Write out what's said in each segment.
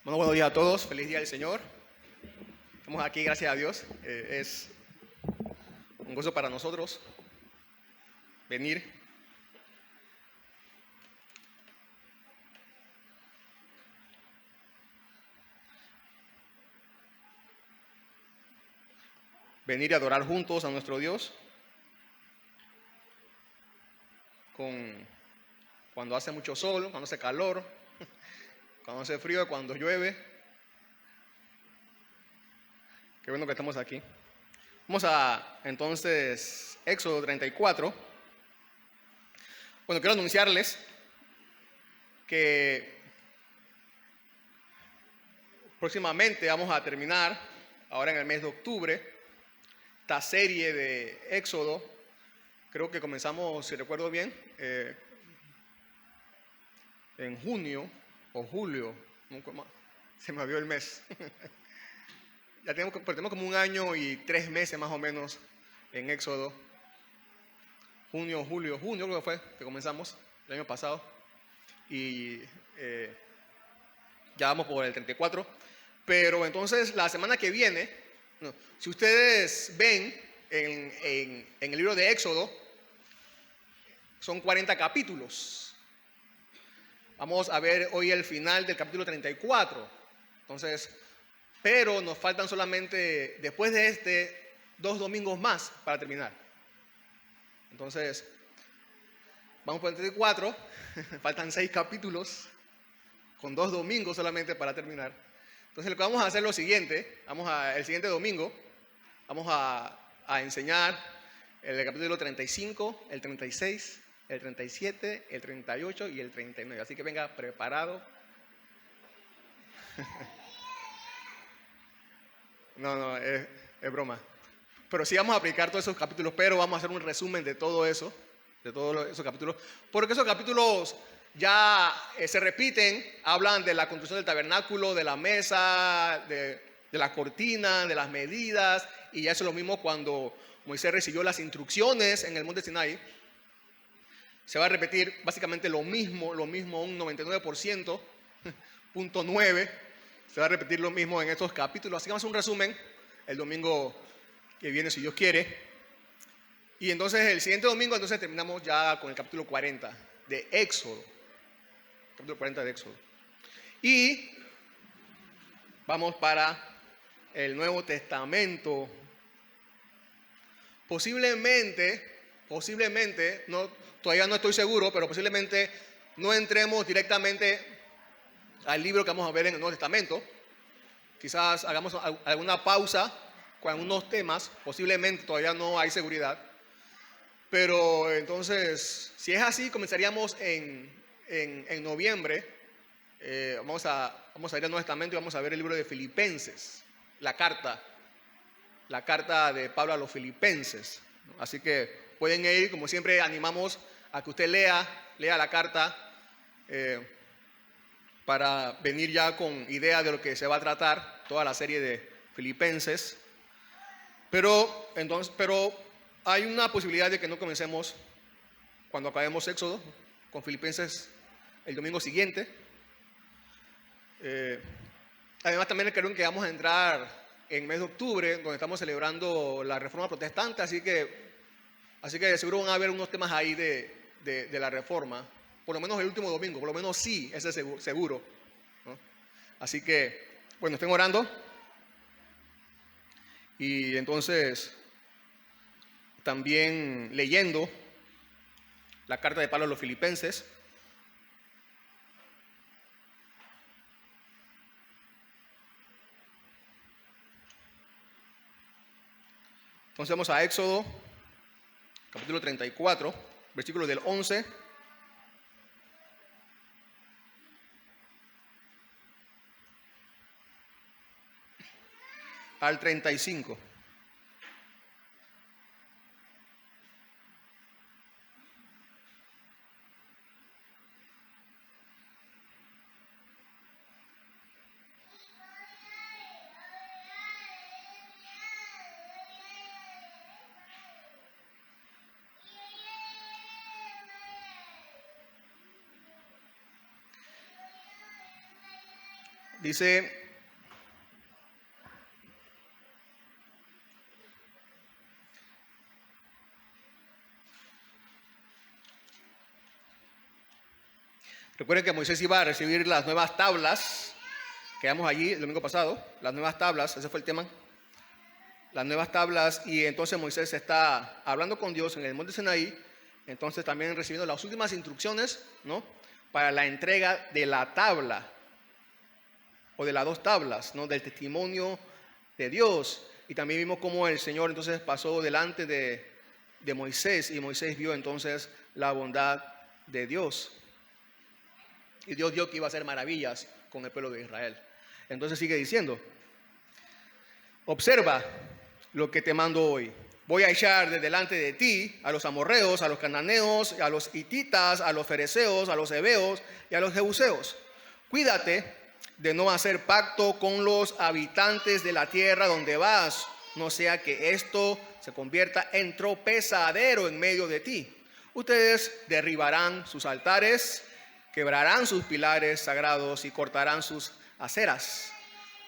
Bueno, buenos días a todos, feliz día del Señor. Estamos aquí, gracias a Dios. Es un gozo para nosotros venir. Venir y adorar juntos a nuestro Dios. Cuando hace mucho sol, cuando hace calor, cuando hace frío, cuando llueve. Qué bueno que estamos aquí. Vamos a entonces Éxodo 34. Bueno, quiero anunciarles que próximamente vamos a terminar, ahora en el mes de octubre, esta serie de Éxodo. Creo que comenzamos, si recuerdo bien, en junio o julio. Se me olvidó el mes. Ya tenemos como 1 año y 3 meses más o menos en Éxodo. Junio, creo que fue que comenzamos el año pasado. Y ya vamos por el 34. Pero entonces la semana que viene, si ustedes ven en el libro de Éxodo, son 40 capítulos. Vamos a ver hoy el final del capítulo 34. Entonces, pero nos faltan solamente, después de 2 domingos más para terminar. Entonces, vamos por el 34, faltan 6 capítulos, con 2 domingos solamente para terminar. Entonces, lo que vamos a hacer es lo siguiente: el siguiente domingo, vamos a enseñar el capítulo 35, el 36, el 37, el 38 y el 39. Así que venga preparado. No, es broma. Pero sí vamos a aplicar todos esos capítulos, pero vamos a hacer un resumen de todo eso, de todos esos capítulos, porque esos capítulos ya se repiten, hablan de la construcción del tabernáculo, de la mesa, de la cortina, de las medidas, y ya eso es lo mismo cuando Moisés recibió las instrucciones en el monte Sinai. Se va a repetir básicamente lo mismo, un 99%, punto 9, se va a repetir lo mismo en estos capítulos. Así que vamos a hacer un resumen el domingo que viene, si Dios quiere. Y entonces el siguiente domingo entonces terminamos ya con el capítulo 40 de Éxodo. Capítulo 40 de Éxodo. Y vamos para el Nuevo Testamento. Posiblemente, todavía no estoy seguro, pero posiblemente no entremos directamente al libro que vamos a ver en el Nuevo Testamento. Quizás hagamos alguna pausa con algunos temas, posiblemente todavía no hay seguridad. Pero entonces, si es así, comenzaríamos en noviembre. Vamos a ir al Nuevo Testamento y vamos a ver el libro de Filipenses, la carta de Pablo a los Filipenses. Así que pueden ir, como siempre animamos a que usted lea la carta para venir ya con idea de lo que se va a tratar toda la serie de Filipenses. Pero hay una posibilidad de que no comencemos cuando acabemos Éxodo con Filipenses el domingo siguiente. Además también creo que vamos a entrar en mes de octubre, donde estamos celebrando la Reforma Protestante, así que seguro van a haber unos temas ahí de la Reforma, por lo menos el último domingo, por lo menos sí, ese es seguro, ¿no? Así que, bueno, estén orando. Y entonces, también leyendo la carta de Pablo a los Filipenses. Entonces vamos a Éxodo, capítulo 34, versículos del 11 al 35. Dice, recuerden que Moisés iba a recibir las nuevas tablas. Quedamos allí el domingo pasado, las nuevas tablas, ese fue el tema. Las nuevas tablas, y entonces Moisés está hablando con Dios en el monte Sinaí, entonces también recibiendo las últimas instrucciones, ¿no?, para la entrega de la tabla, o de las dos tablas, ¿no?, del testimonio de Dios. Y también vimos cómo el Señor entonces pasó delante de Moisés, y Moisés vio entonces la bondad de Dios. Y Dios vio que iba a hacer maravillas con el pueblo de Israel. Entonces sigue diciendo, observa lo que te mando hoy. Voy a echar de delante de ti a los amorreos, a los cananeos, a los hititas, a los fereceos, a los heveos y a los jebuseos. Cuídate de no hacer pacto con los habitantes de la tierra donde vas, no sea que esto se convierta en tropezadero en medio de ti. Ustedes derribarán sus altares, quebrarán sus pilares sagrados y cortarán sus aceras.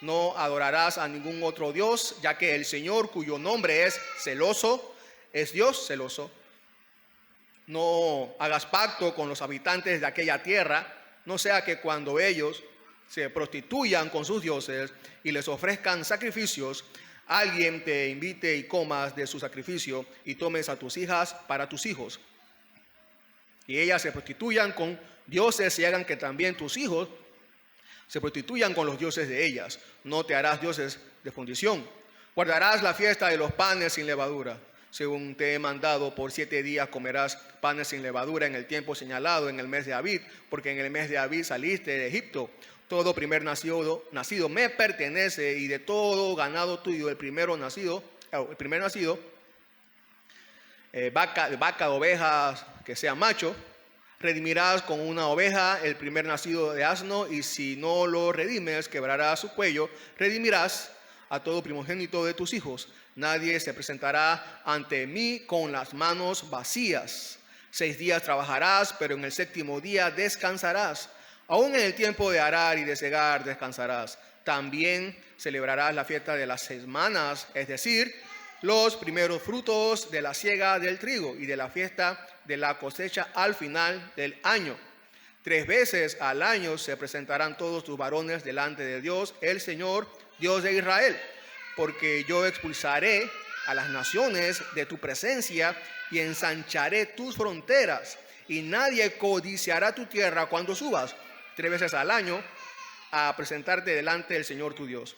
No adorarás a ningún otro Dios, ya que el Señor, cuyo nombre es celoso, es Dios celoso. No hagas pacto con los habitantes de aquella tierra, no sea que cuando ellos se prostituyan con sus dioses y les ofrezcan sacrificios, alguien te invite y comas de su sacrificio y tomes a tus hijas para tus hijos. Y ellas se prostituyan con dioses y hagan que también tus hijos se prostituyan con los dioses de ellas. No te harás dioses de fundición. Guardarás la fiesta de los panes sin levadura. Según te he mandado, por 7 días comerás panes sin levadura en el tiempo señalado, en el mes de Abib, porque en el mes de Abib saliste de Egipto. Todo primer nacido me pertenece, y de todo ganado tuyo, el primer nacido, vaca, ovejas, que sea macho, redimirás con una oveja el primer nacido de asno, y si no lo redimes, quebrarás su cuello. Redimirás a todo primogénito de tus hijos. Nadie se presentará ante mí con las manos vacías. 6 días trabajarás, pero en el 7º día descansarás. Aún en el tiempo de arar y de segar descansarás. También celebrarás la fiesta de las semanas, es decir, los primeros frutos de la siega del trigo y de la fiesta de la cosecha al final del año. 3 veces al año se presentarán todos tus varones delante de Dios, el Señor, Dios de Israel, porque yo expulsaré a las naciones de tu presencia y ensancharé tus fronteras, y nadie codiciará tu tierra cuando subas 3 veces al año a presentarte delante del Señor tu Dios.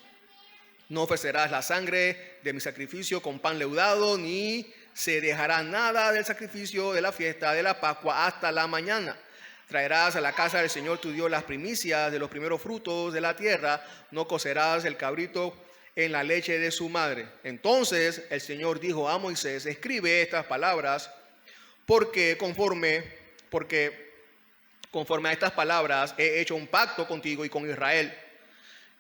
No ofrecerás la sangre de mi sacrificio con pan leudado, ni se dejará nada del sacrificio de la fiesta de la Pascua hasta la mañana. Traerás a la casa del Señor tu Dios las primicias de los primeros frutos de la tierra. No cocerás el cabrito en la leche de su madre. Entonces el Señor dijo a Moisés, escribe estas palabras, porque conforme a estas palabras he hecho un pacto contigo y con Israel.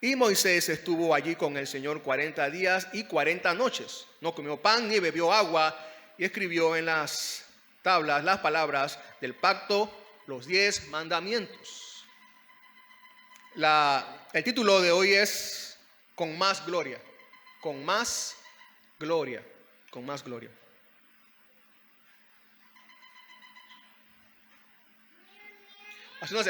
Y Moisés estuvo allí con el Señor 40 días y 40 noches. No comió pan ni bebió agua, y escribió en las tablas las palabras del pacto, los 10 mandamientos. El título de hoy es Con más gloria. Con más gloria. Con más gloria. Hace unas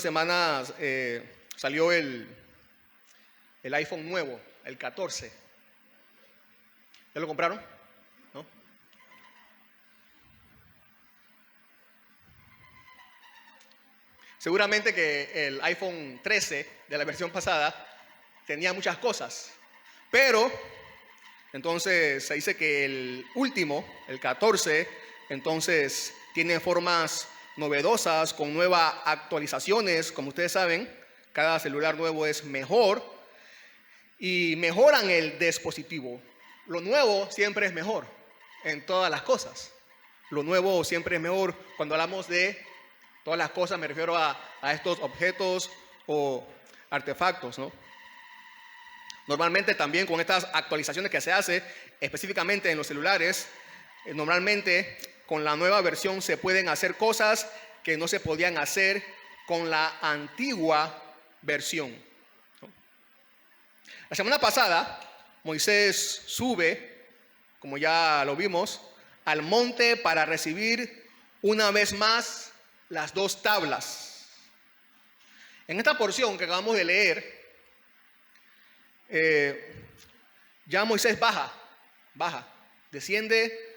semanas salió el iPhone nuevo, el 14. ¿Ya lo compraron? ¿No? Seguramente que el iPhone 13 de la versión pasada tenía muchas cosas, pero entonces se dice que el último, el 14, entonces tiene formas novedosas, con nuevas actualizaciones. Como ustedes saben, cada celular nuevo es mejor y mejoran el dispositivo. Lo nuevo siempre es mejor en todas las cosas. Lo nuevo siempre es mejor. Cuando hablamos de todas las cosas, me refiero a estos objetos o artefactos, ¿no? Normalmente también con estas actualizaciones que se hace específicamente en los celulares, normalmente con la nueva versión se pueden hacer cosas que no se podían hacer con la antigua versión. La semana pasada, Moisés sube, como ya lo vimos, al monte para recibir una vez más las 2 tablas. En esta porción que acabamos de leer, ya Moisés baja, desciende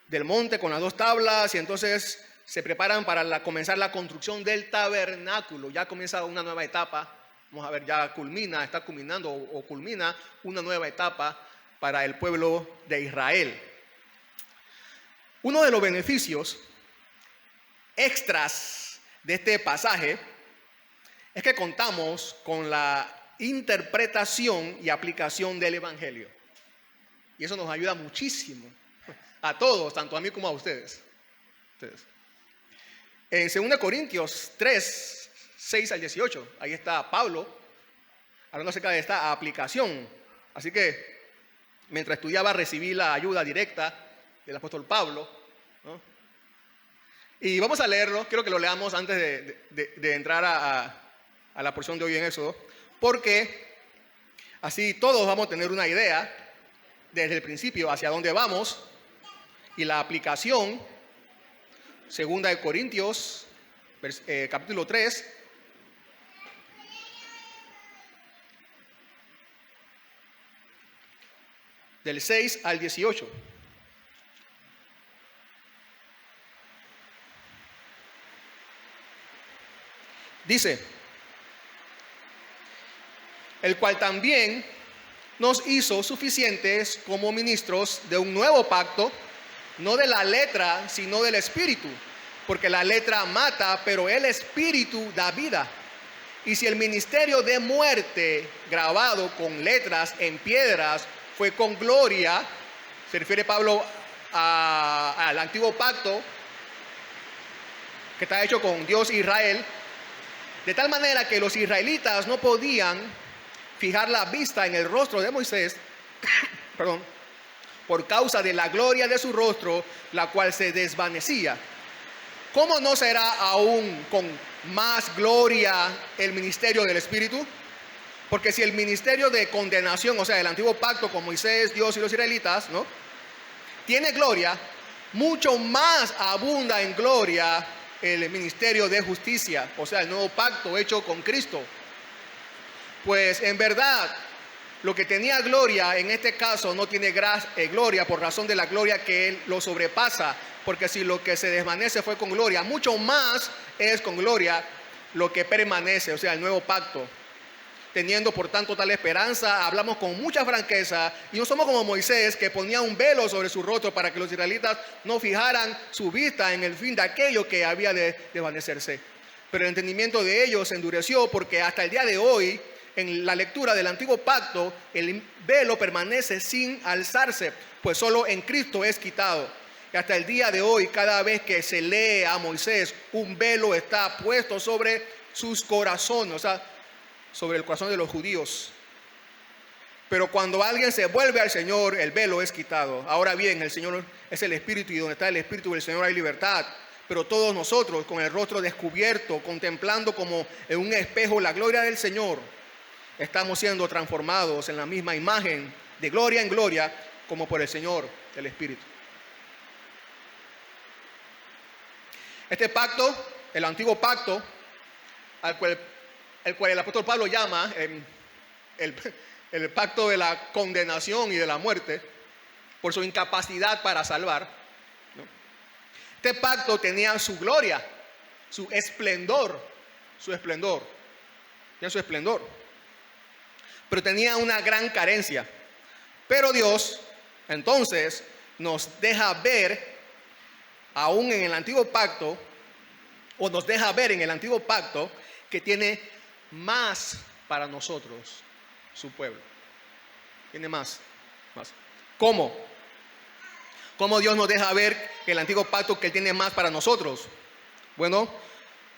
del monte con las 2 tablas y entonces se preparan para comenzar la construcción del tabernáculo. Ya comienza una nueva etapa. Vamos a ver, ya está culminando o culmina una nueva etapa para el pueblo de Israel. Uno de los beneficios extras de este pasaje es que contamos con la interpretación y aplicación del Evangelio. Y eso nos ayuda muchísimo a todos, tanto a mí como a ustedes. En 2 Corintios 3, 6 al 18, ahí está Pablo hablando acerca de esta aplicación. Así que mientras estudiaba recibí la ayuda directa del apóstol Pablo, ¿no? Y vamos a leerlo, quiero que lo leamos antes de entrar a la porción de hoy en Éxodo, porque así todos vamos a tener una idea desde el principio hacia dónde vamos y la aplicación. 2 Corintios, capítulo 3, del 6 al 18. Dice: el cual también nos hizo suficientes como ministros de un nuevo pacto, no de la letra, sino del Espíritu, porque la letra mata, pero el Espíritu da vida. Y si el ministerio de muerte grabado con letras en piedras fue con gloria, se refiere Pablo al antiguo pacto que está hecho con Dios e Israel, de tal manera que los israelitas no podían fijar la vista en el rostro de Moisés, perdón, por causa de la gloria de su rostro, la cual se desvanecía. ¿Cómo no será aún con más gloria el ministerio del Espíritu? Porque si el ministerio de condenación, o sea, el antiguo pacto con Moisés, Dios y los israelitas, ¿no?, tiene gloria, mucho más abunda en gloria el ministerio de justicia, o sea, el nuevo pacto hecho con Cristo. Pues en verdad, lo que tenía gloria en este caso no tiene gloria por razón de la gloria que él lo sobrepasa, porque si lo que se desvanece fue con gloria, mucho más es con gloria lo que permanece, o sea, el nuevo pacto. Teniendo por tanto tal esperanza, hablamos con mucha franqueza y no somos como Moisés, que ponía un velo sobre su rostro para que los israelitas no fijaran su vista en el fin de aquello que había de desvanecerse. Pero el entendimiento de ellos se endureció, porque hasta el día de hoy, en la lectura del antiguo pacto, el velo permanece sin alzarse, pues solo en Cristo es quitado. Y hasta el día de hoy, cada vez que se lee a Moisés, un velo está puesto sobre sus corazones, o sea, sobre el corazón de los judíos. Pero cuando alguien se vuelve al Señor, el velo es quitado. Ahora bien, el Señor es el Espíritu, y donde está el Espíritu del Señor hay libertad. Pero todos nosotros, con el rostro descubierto, contemplando como en un espejo la gloria del Señor, estamos siendo transformados en la misma imagen, de gloria en gloria, como por el Señor, el Espíritu. Este pacto, el antiguo pacto, al cual el apóstol Pablo llama el pacto de la condenación y de la muerte, por su incapacidad para salvar, ¿no? Este pacto tenía su gloria, su esplendor, tenía su esplendor, pero tenía una gran carencia. Pero Dios entonces nos deja ver, aún en el antiguo pacto, o nos deja ver en el antiguo pacto, que tiene más para nosotros, su pueblo. Tiene más. ¿Cómo? ¿Cómo Dios nos deja ver el antiguo pacto que Él tiene más para nosotros? Bueno,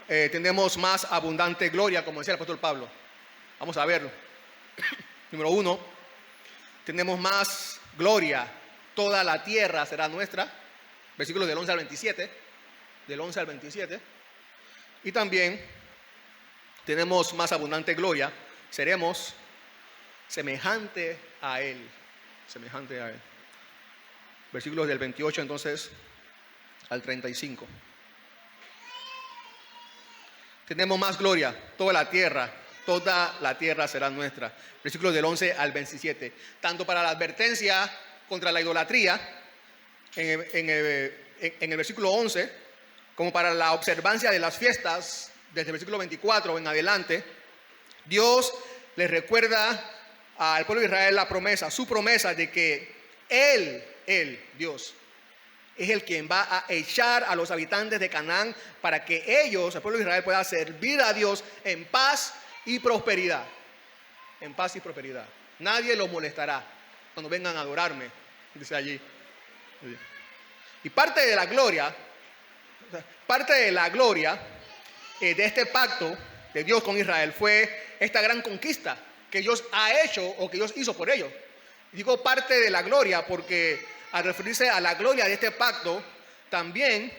tenemos más abundante gloria, como decía el apóstol Pablo. Vamos a verlo. Número 1, tenemos más gloria. Toda la tierra será nuestra. versículos del 11 al 27, del 11 al 27. Y también tenemos más abundante gloria, seremos semejante a Él, semejante a Él. Versículos del 28 entonces al 35. Tenemos más gloria, toda la tierra será nuestra. Versículos del 11 al 27. Tanto para la advertencia contra la idolatría, en el versículo 11, como para la observancia de las fiestas, desde el versículo 24 en adelante, Dios les recuerda al pueblo de Israel la promesa, su promesa de que Él, Dios, es el quien va a echar a los habitantes de Canaán para que ellos, el pueblo de Israel, pueda servir a Dios en paz y prosperidad. En paz y prosperidad. Nadie los molestará cuando vengan a adorarme, dice allí. Y parte de la gloria de este pacto de Dios con Israel fue esta gran conquista que Dios ha hecho o que Dios hizo por ellos. Digo parte de la gloria porque al referirse a la gloria de este pacto, también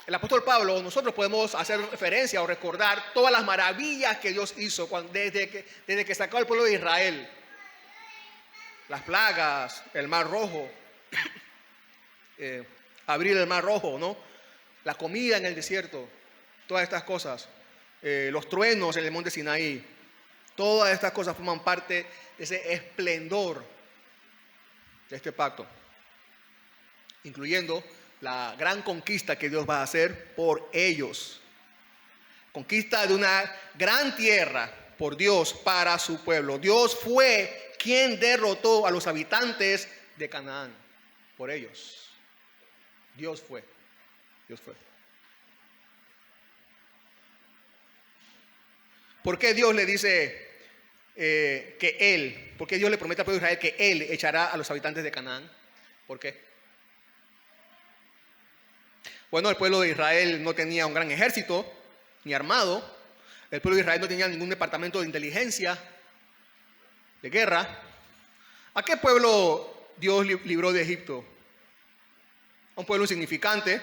el apóstol Pablo, nosotros podemos hacer referencia o recordar todas las maravillas que Dios hizo desde que sacó al pueblo de Israel. Las plagas, el mar rojo, abrir el mar rojo, ¿no? La comida en el desierto, todas estas cosas, los truenos en el monte Sinaí, todas estas cosas forman parte de ese esplendor de este pacto, incluyendo la gran conquista que Dios va a hacer por ellos. Conquista de una gran tierra por Dios para su pueblo. Dios fue quien derrotó a los habitantes de Canaán por ellos. Dios fue. ¿Por qué Dios le dice por qué Dios le promete al pueblo de Israel que Él echará a los habitantes de Canaán? ¿Por qué? Bueno, el pueblo de Israel no tenía un gran ejército, ni armado. El pueblo de Israel no tenía ningún departamento de inteligencia, de guerra. ¿A qué pueblo Dios libró de Egipto? A un pueblo insignificante,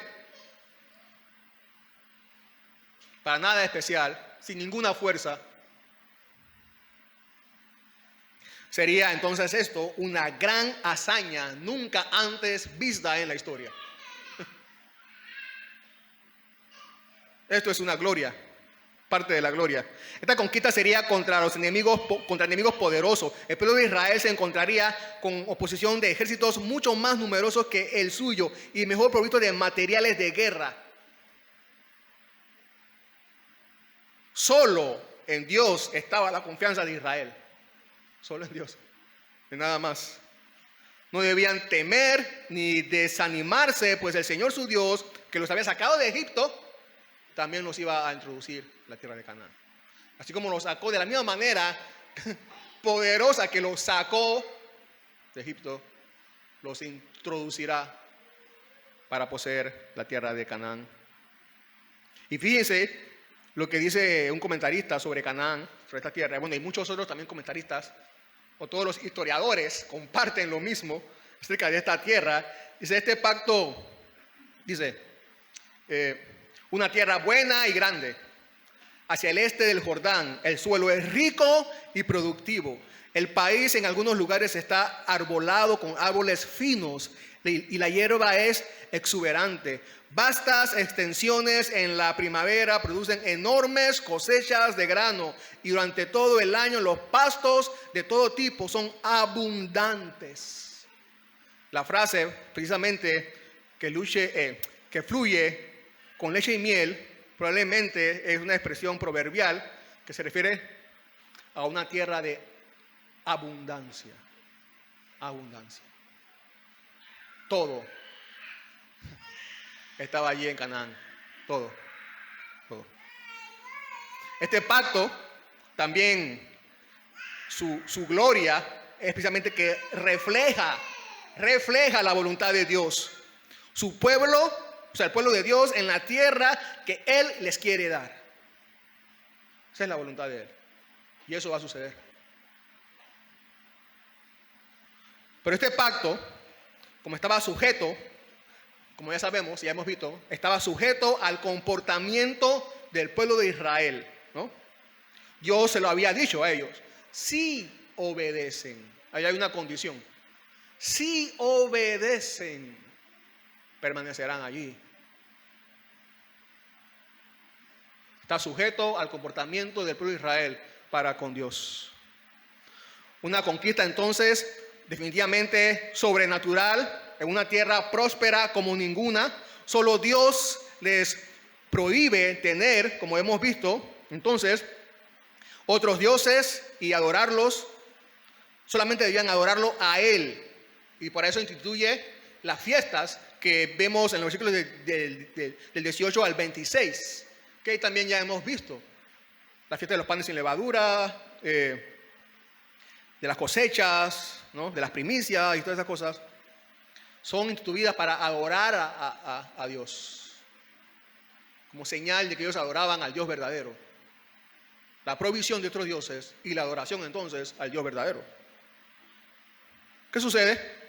para nada especial, sin ninguna fuerza. Sería entonces esto una gran hazaña nunca antes vista en la historia. Esto es una gloria, parte de la gloria. Esta conquista sería contra enemigos poderosos. El pueblo de Israel se encontraría con oposición de ejércitos mucho más numerosos que el suyo y mejor provisto de materiales de guerra. Solo en Dios estaba la confianza de Israel. Solo en Dios, y nada más. No debían temer ni desanimarse, pues el Señor su Dios, que los había sacado de Egipto, también los iba a introducir en la tierra de Canaán. Así como los sacó de la misma manera poderosa que los sacó de Egipto, los introducirá para poseer la tierra de Canaán. Y fíjense lo que dice un comentarista sobre Canaán, sobre esta tierra. Bueno, y muchos otros también comentaristas, o todos los historiadores comparten lo mismo acerca de esta tierra. Dice, este pacto, una tierra buena y grande, hacia el este del Jordán. El suelo es rico y productivo. El país en algunos lugares está arbolado con árboles finos y la hierba es exuberante. Vastas extensiones en la primavera producen enormes cosechas de grano y durante todo el año los pastos de todo tipo son abundantes. La frase precisamente que fluye con leche y miel probablemente es una expresión proverbial que se refiere a una tierra de abundancia. Abundancia. Todo estaba allí en Canaán. Todo. Este pacto también, su gloria es precisamente que refleja la voluntad de Dios. Su pueblo, o sea, el pueblo de Dios en la tierra que Él les quiere dar. Esa es la voluntad de Él. Y eso va a suceder. Pero este pacto, como estaba sujeto como ya sabemos, ya hemos visto, estaba sujeto al comportamiento del pueblo de Israel, ¿no? Dios se lo había dicho a ellos. Si obedecen, ahí hay una condición. Si obedecen, permanecerán allí. Está sujeto al comportamiento del pueblo de Israel para con Dios. Una conquista entonces definitivamente sobrenatural, en una tierra próspera como ninguna. Solo Dios les prohíbe tener, como hemos visto, entonces, otros dioses y adorarlos. Solamente debían adorarlo a Él. Y por eso instituye las fiestas que vemos en los versículos del 18 al 26, que también ya hemos visto. La fiesta de los panes sin levadura, de las cosechas, ¿no? De las primicias y todas esas cosas, son instituidas para adorar a Dios, como señal de que ellos adoraban al Dios verdadero. La provisión de otros dioses y la adoración entonces al Dios verdadero. ¿Qué sucede?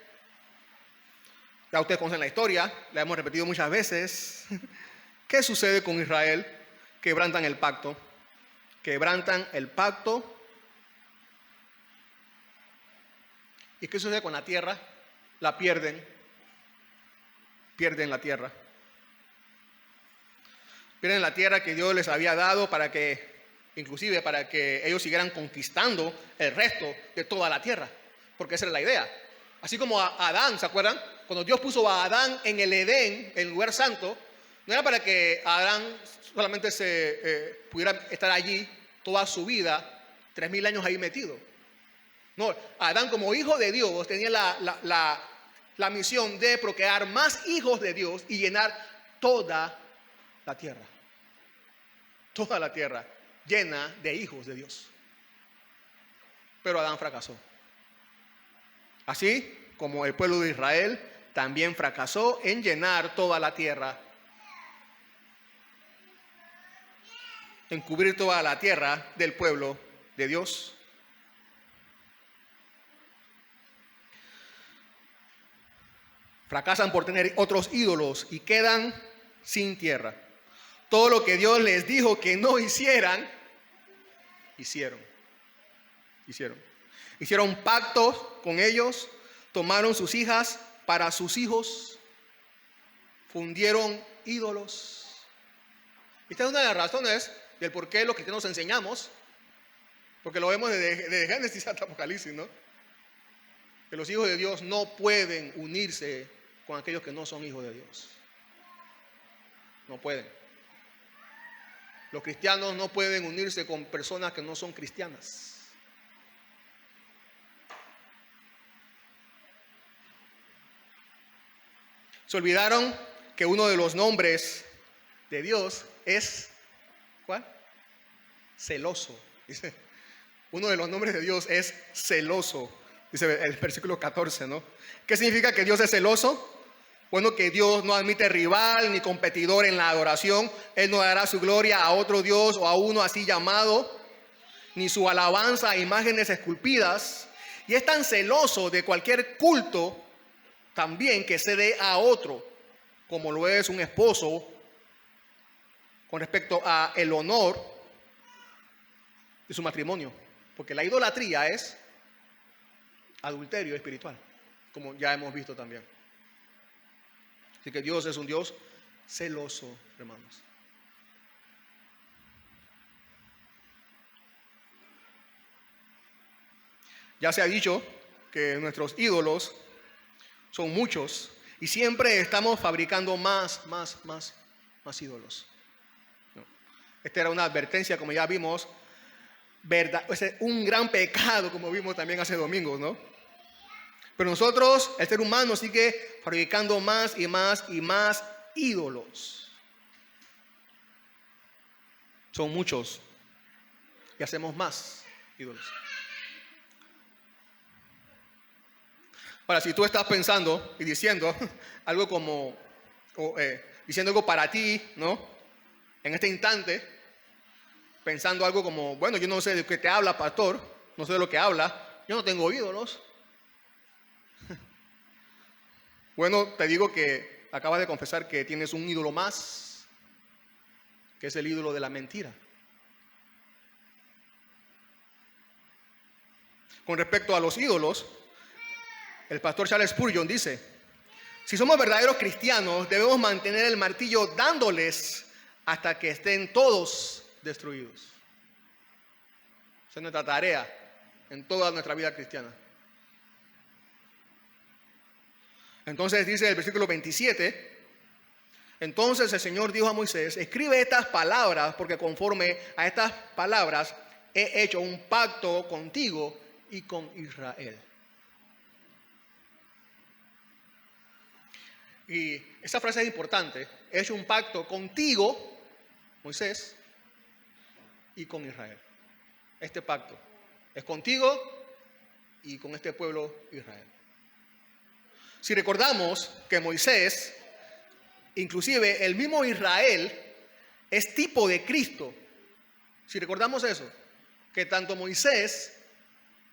Ya ustedes conocen la historia, la hemos repetido muchas veces. ¿Qué sucede con Israel? Quebrantan el pacto. Quebrantan el pacto. ¿Y qué sucede con la tierra? La pierden. Pierden la tierra. Pierden la tierra que Dios les había dado para que, inclusive para que ellos siguieran conquistando el resto de toda la tierra. Porque esa era la idea. Así como a Adán, ¿se acuerdan? Cuando Dios puso a Adán en el Edén, en el lugar santo, no era para que Adán solamente pudiera estar allí toda su vida, 3000 años ahí metido. No, Adán como hijo de Dios tenía la misión de procrear más hijos de Dios y llenar toda la tierra. Toda la tierra llena de hijos de Dios. Pero Adán fracasó. Así como el pueblo de Israel también fracasó en llenar toda la tierra, en cubrir toda la tierra del pueblo de Dios. Fracasan por tener otros ídolos y quedan sin tierra. Todo lo que Dios les dijo que no hicieran, hicieron. Hicieron pactos con ellos, tomaron sus hijas para sus hijos, fundieron ídolos. Esta es una de las razones del por qué los cristianos enseñamos, porque lo vemos desde Génesis hasta Apocalipsis, ¿no? Que los hijos de Dios no pueden unirse con aquellos que no son hijos de Dios. No pueden. Los cristianos no pueden unirse con personas que no son cristianas. Se olvidaron que uno de los nombres de Dios es, ¿cuál? Celoso. Dice, uno de los nombres de Dios es celoso. Dice el versículo 14, ¿no? ¿Qué significa que Dios es celoso? Bueno, que Dios no admite rival ni competidor en la adoración. Él no dará su gloria a otro Dios o a uno así llamado, ni su alabanza a imágenes esculpidas. Y es tan celoso de cualquier culto también que se dé a otro, como lo es un esposo con respecto a el honor de su matrimonio. Porque la idolatría es adulterio espiritual, como ya hemos visto también. Así que Dios es un Dios celoso, hermanos. Ya se ha dicho que nuestros ídolos son muchos y siempre estamos fabricando más ídolos. ¿No? Esta era una advertencia, como ya vimos, un gran pecado, como vimos también hace domingos, ¿no? Pero nosotros, el ser humano, sigue fabricando más ídolos. Son muchos y hacemos más ídolos. Ahora, si tú estás pensando y diciendo algo como, diciendo algo para ti, ¿no? En este instante, pensando algo como, bueno, yo no sé de qué te habla, pastor, no sé de lo que habla, yo no tengo ídolos. Bueno, te digo que acabas de confesar que tienes un ídolo más, que es el ídolo de la mentira. Con respecto a los ídolos, el pastor Charles Spurgeon dice: si somos verdaderos cristianos, debemos mantener el martillo dándoles hasta que estén todos destruidos. Esa es nuestra tarea en toda nuestra vida cristiana. Entonces dice el versículo 27, entonces el Señor dijo a Moisés: escribe estas palabras, porque conforme a estas palabras he hecho un pacto contigo y con Israel. Y esa frase es importante: he hecho un pacto contigo, Moisés, y con Israel. Este pacto es contigo y con este pueblo Israel. Si recordamos que Moisés, inclusive el mismo Israel, es tipo de Cristo. Si recordamos eso, que tanto Moisés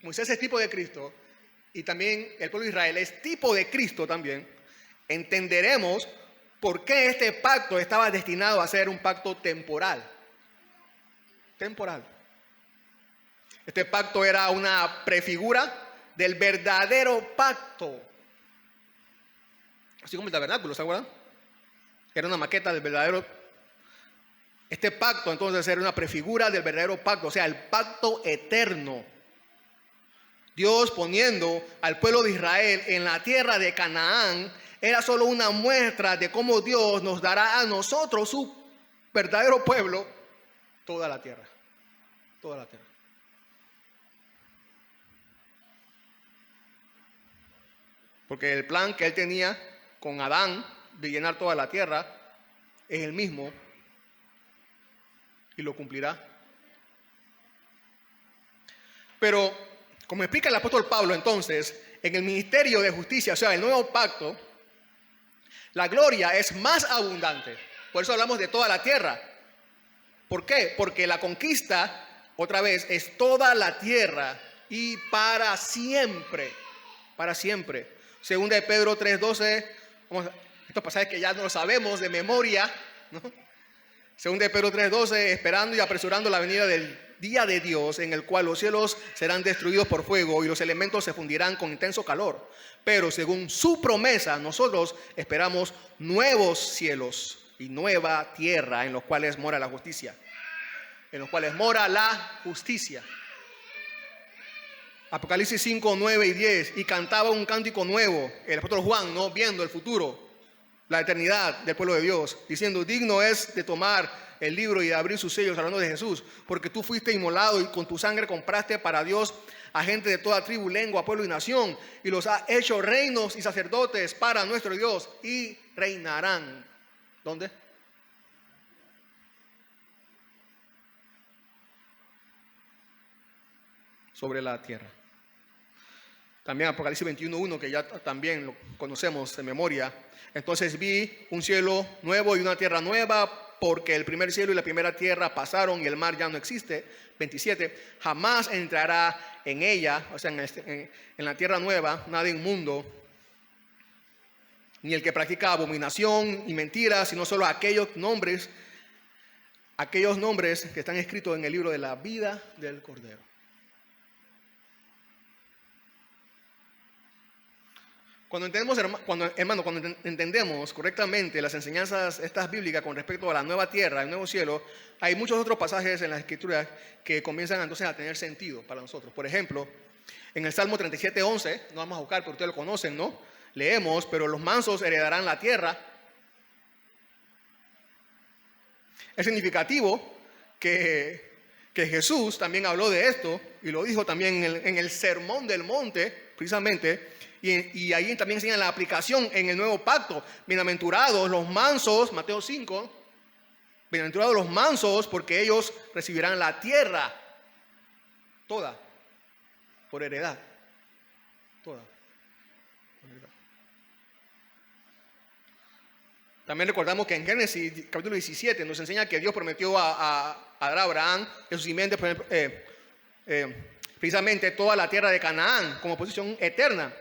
es tipo de Cristo y también el pueblo de Israel es tipo de Cristo también, entenderemos por qué este pacto estaba destinado a ser un pacto temporal. Temporal. Este pacto era una prefigura del verdadero pacto. Así como el tabernáculo, ¿se acuerdan? Era una maqueta del verdadero. Este pacto entonces era una prefigura del verdadero pacto, o sea, el pacto eterno. Dios poniendo al pueblo de Israel en la tierra de Canaán era solo una muestra de cómo Dios nos dará a nosotros, su verdadero pueblo, toda la tierra. Toda la tierra. Porque el plan que Él tenía con Adán de llenar toda la tierra es el mismo y lo cumplirá. Pero, como explica el apóstol Pablo entonces, en el ministerio de justicia, o sea, el nuevo pacto, la gloria es más abundante. Por eso hablamos de toda la tierra. ¿Por qué? Porque la conquista, otra vez, es toda la tierra y para siempre. Para siempre. Segunda de Pedro 3:12, estos pasajes que ya no lo sabemos de memoria, ¿no? Segunda de Pedro 3:12, esperando y apresurando la venida del día de Dios, en el cual los cielos serán destruidos por fuego y los elementos se fundirán con intenso calor. Pero según su promesa, nosotros esperamos nuevos cielos y nueva tierra en los cuales mora la justicia. En los cuales mora la justicia. Apocalipsis 5, 9 y 10. Y cantaba un cántico nuevo, el apóstol Juan, ¿no? Viendo el futuro, la eternidad del pueblo de Dios, diciendo: digno es de tomar el libro y de abrir sus sellos, hablando de Jesús, porque tú fuiste inmolado y con tu sangre compraste para Dios a gente de toda tribu, lengua, pueblo y nación, y los ha hecho reinos y sacerdotes para nuestro Dios, y reinarán. ¿Dónde? Sobre la tierra. También Apocalipsis 21:1, que ya también lo conocemos de memoria. Entonces vi un cielo nuevo y una tierra nueva, porque el primer cielo y la primera tierra pasaron y el mar ya no existe. 27, jamás entrará en ella, o sea, en la tierra nueva, nada inmundo, ni el que practica abominación y mentira, sino solo aquellos nombres que están escritos en el libro de la vida del Cordero. Cuando entendemos correctamente las enseñanzas estas bíblicas con respecto a la nueva tierra, el nuevo cielo, hay muchos otros pasajes en las Escrituras que comienzan entonces a tener sentido para nosotros. Por ejemplo, en el Salmo 37:11, no vamos a buscar, pero ustedes lo conocen, ¿no? Leemos: pero los mansos heredarán la tierra. Es significativo que Jesús también habló de esto y lo dijo también en el Sermón del Monte, precisamente. Y ahí también enseña la aplicación en el nuevo pacto. Bienaventurados los mansos, Mateo 5. Bienaventurados los mansos, porque ellos recibirán la tierra toda por heredad. Toda por heredad. También recordamos que en Génesis capítulo 17 nos enseña que Dios prometió a Abraham y a su simiente precisamente toda la tierra de Canaán como posición eterna.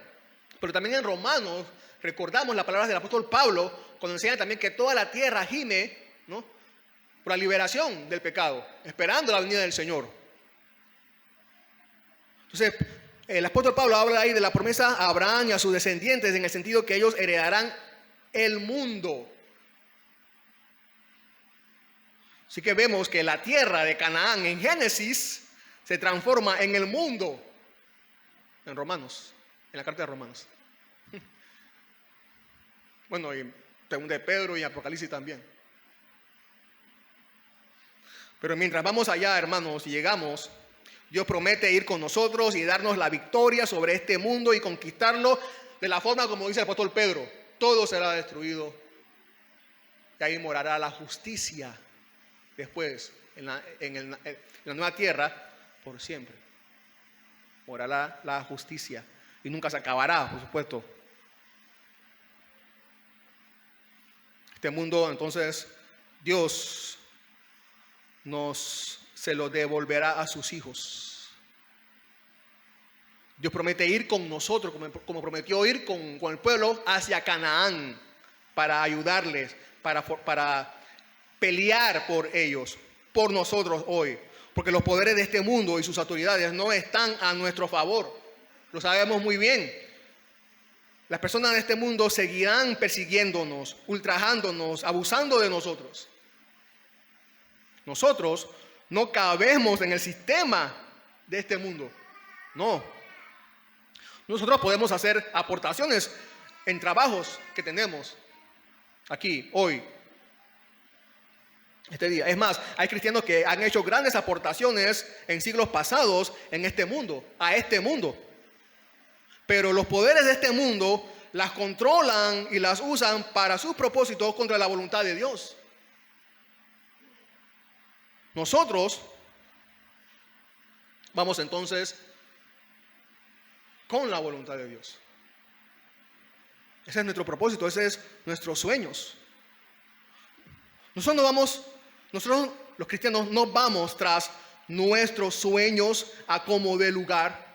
Pero también en Romanos recordamos las palabras del apóstol Pablo cuando enseña también que toda la tierra gime, ¿no?, por la liberación del pecado, esperando la venida del Señor. Entonces, el apóstol Pablo habla ahí de la promesa a Abraham y a sus descendientes en el sentido que ellos heredarán el mundo. Así que vemos que la tierra de Canaán en Génesis se transforma en el mundo en Romanos, en la carta de Romanos. Bueno, y segunda de Pedro y Apocalipsis también. Pero mientras vamos allá, hermanos, y llegamos, Dios promete ir con nosotros y darnos la victoria sobre este mundo y conquistarlo de la forma como dice el apóstol Pedro: todo será destruido y ahí morará la justicia después en la nueva tierra por siempre. Morará la justicia y nunca se acabará, por supuesto. Este mundo, entonces, Dios se lo devolverá a sus hijos. Dios promete ir con nosotros, como prometió ir con el pueblo hacia Canaán, para ayudarles, para pelear por ellos, por nosotros hoy. Porque los poderes de este mundo y sus autoridades no están a nuestro favor. Lo sabemos muy bien. Las personas de este mundo seguirán persiguiéndonos, ultrajándonos, abusando de nosotros. Nosotros no cabemos en el sistema de este mundo. No. Nosotros podemos hacer aportaciones en trabajos que tenemos aquí, hoy, este día. Es más, hay cristianos que han hecho grandes aportaciones en siglos pasados en este mundo, a este mundo. Pero los poderes de este mundo las controlan y las usan para sus propósitos contra la voluntad de Dios. Nosotros vamos entonces con la voluntad de Dios. Ese es nuestro propósito, ese es nuestros sueños. Nosotros los cristianos no vamos tras nuestros sueños a como de lugar,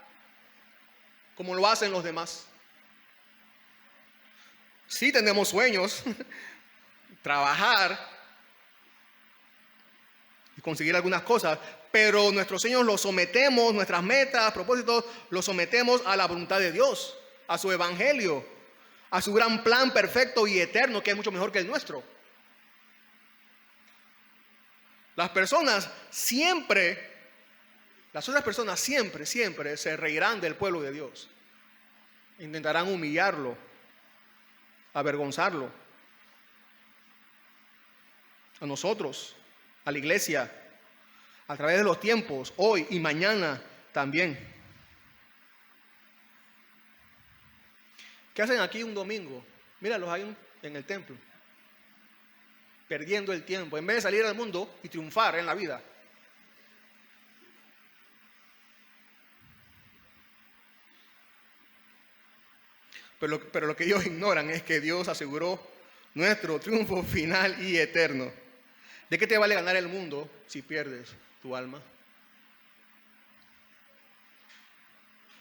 como lo hacen los demás. Sí tenemos sueños, trabajar y conseguir algunas cosas, pero nuestros sueños los sometemos, nuestras metas, propósitos, los sometemos a la voluntad de Dios, a su evangelio, a su gran plan perfecto y eterno, que es mucho mejor que el nuestro. Las otras personas siempre se reirán del pueblo de Dios. Intentarán humillarlo, avergonzarlo. A nosotros, a la iglesia, a través de los tiempos, hoy y mañana también. ¿Qué hacen aquí un domingo? Míralos ahí en el templo, perdiendo el tiempo, en vez de salir al mundo y triunfar en la vida. Pero lo que ellos ignoran es que Dios aseguró nuestro triunfo final y eterno. ¿De qué te vale ganar el mundo si pierdes tu alma?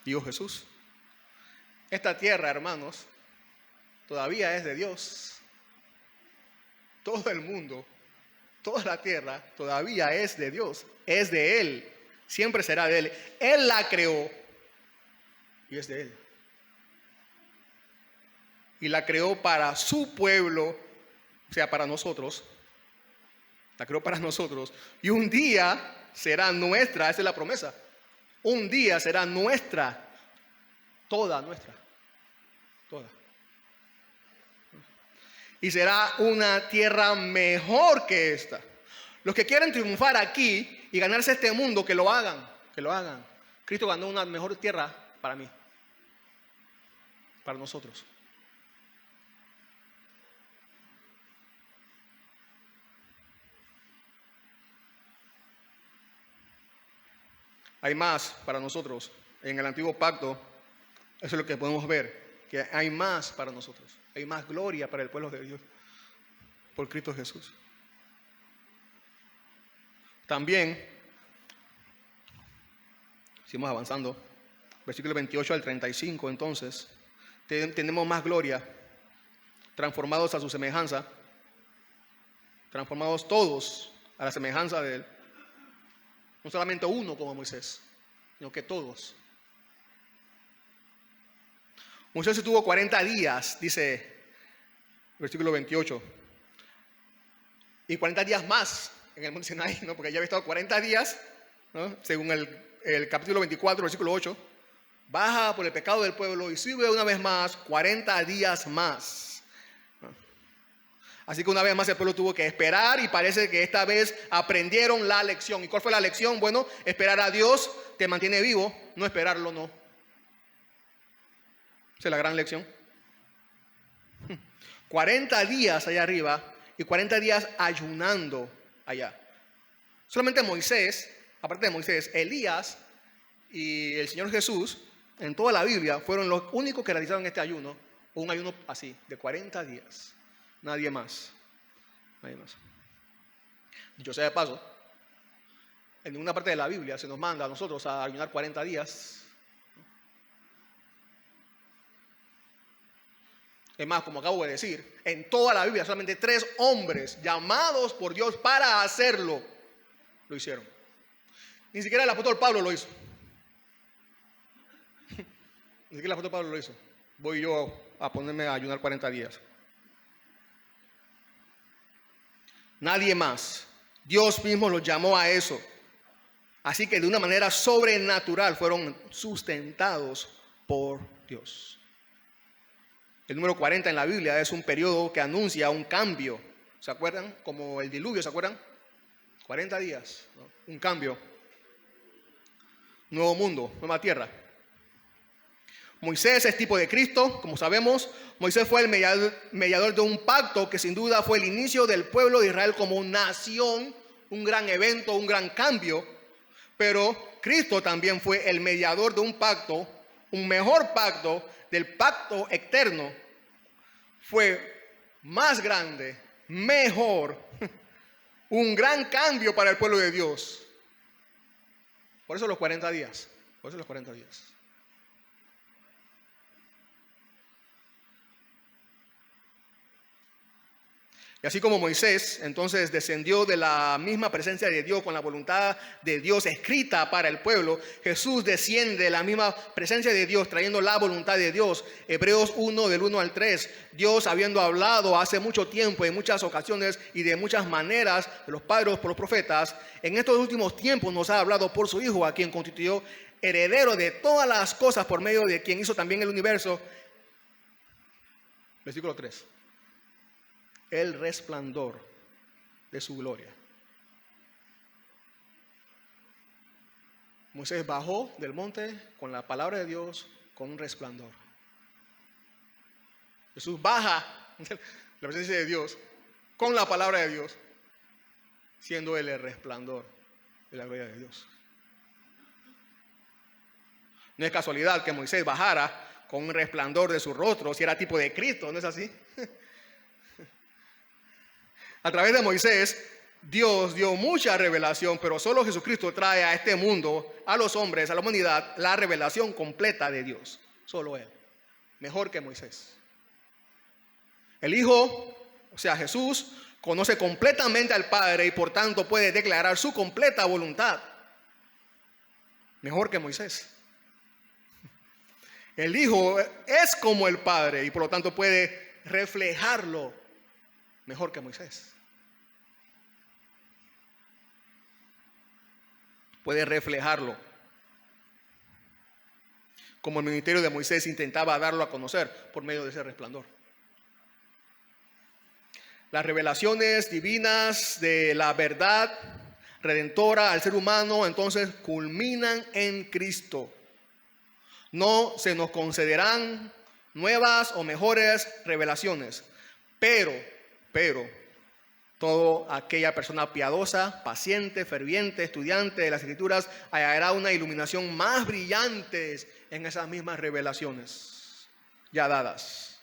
Dijo Jesús. Esta tierra, hermanos, todavía es de Dios. Todo el mundo, toda la tierra todavía es de Dios, es de Él, siempre será de Él. Él la creó y es de Él. Y la creó para su pueblo, o sea, para nosotros. La creó para nosotros. Y un día será nuestra, esa es la promesa. Un día será nuestra, toda nuestra, toda. Y será una tierra mejor que esta. Los que quieren triunfar aquí y ganarse este mundo, que lo hagan, que lo hagan. Cristo ganó una mejor tierra para mí, para nosotros. Hay más para nosotros. En el antiguo pacto, eso es lo que podemos ver, que hay más para nosotros. Hay más gloria para el pueblo de Dios por Cristo Jesús. También, seguimos avanzando, versículo 28 al 35, entonces, tenemos más gloria transformados a su semejanza, transformados todos a la semejanza de Él. No solamente uno como Moisés, sino que todos. Moisés estuvo 40 días, dice el versículo 28, y 40 días más en el monte Sinaí, ¿no? Porque ya había estado 40 días, ¿no? Según el capítulo 24, versículo 8, baja por el pecado del pueblo y sube una vez más 40 días más. Así que una vez más el pueblo tuvo que esperar y parece que esta vez aprendieron la lección. ¿Y cuál fue la lección? Bueno, esperar a Dios te mantiene vivo, no esperarlo no. Esa es la gran lección. 40 días allá arriba y 40 días ayunando allá. Solamente Moisés, aparte de Moisés, Elías y el Señor Jesús, en toda la Biblia, fueron los únicos que realizaron este ayuno, o un ayuno así, de 40 días. Nadie más. Nadie más. Dicho sea de paso, en ninguna parte de la Biblia se nos manda a nosotros a ayunar 40 días. Es más, como acabo de decir, en toda la Biblia solamente 3 hombres llamados por Dios para hacerlo lo hicieron. Ni siquiera el apóstol Pablo lo hizo. Ni siquiera el apóstol Pablo lo hizo. Voy yo a ponerme a ayunar 40 días. Nadie más. Dios mismo los llamó a eso. Así que de una manera sobrenatural fueron sustentados por Dios. El número 40 en la Biblia es un periodo que anuncia un cambio. ¿Se acuerdan? Como el diluvio, ¿se acuerdan? 40 días, ¿no? Un cambio. Nuevo mundo, nueva tierra. Moisés es tipo de Cristo, como sabemos. Moisés fue el mediador de un pacto que sin duda fue el inicio del pueblo de Israel como nación, un gran evento, un gran cambio. Pero Cristo también fue el mediador de un pacto, un mejor pacto, del pacto eterno. Fue más grande, mejor, un gran cambio para el pueblo de Dios. Por eso los 40 días. Por eso los 40 días. Y así como Moisés entonces descendió de la misma presencia de Dios con la voluntad de Dios escrita para el pueblo, Jesús desciende de la misma presencia de Dios trayendo la voluntad de Dios. Hebreos 1 del 1 al 3, Dios habiendo hablado hace mucho tiempo, en muchas ocasiones y de muchas maneras de los padres por los profetas, en estos últimos tiempos nos ha hablado por su Hijo, a quien constituyó heredero de todas las cosas por medio de quien hizo también el universo. Versículo 3. El resplandor de su gloria. Moisés bajó del monte con la palabra de Dios, con un resplandor. Jesús baja de la presencia de Dios con la palabra de Dios, siendo él el resplandor de la gloria de Dios. No es casualidad que Moisés bajara con un resplandor de su rostro, si era tipo de Cristo, ¿no es así? A través de Moisés, Dios dio mucha revelación, pero solo Jesucristo trae a este mundo, a los hombres, a la humanidad, la revelación completa de Dios. Solo Él. Mejor que Moisés. El Hijo, o sea Jesús, conoce completamente al Padre y por tanto puede declarar su completa voluntad. Mejor que Moisés. El Hijo es como el Padre y por lo tanto puede reflejarlo mejor que Moisés. Puede reflejarlo. Como el ministerio de Moisés intentaba darlo a conocer por medio de ese resplandor. Las revelaciones divinas de la verdad redentora al ser humano entonces culminan en Cristo. No se nos concederán nuevas o mejores revelaciones, pero toda aquella persona piadosa, paciente, ferviente, estudiante de las Escrituras hallará una iluminación más brillante en esas mismas revelaciones ya dadas.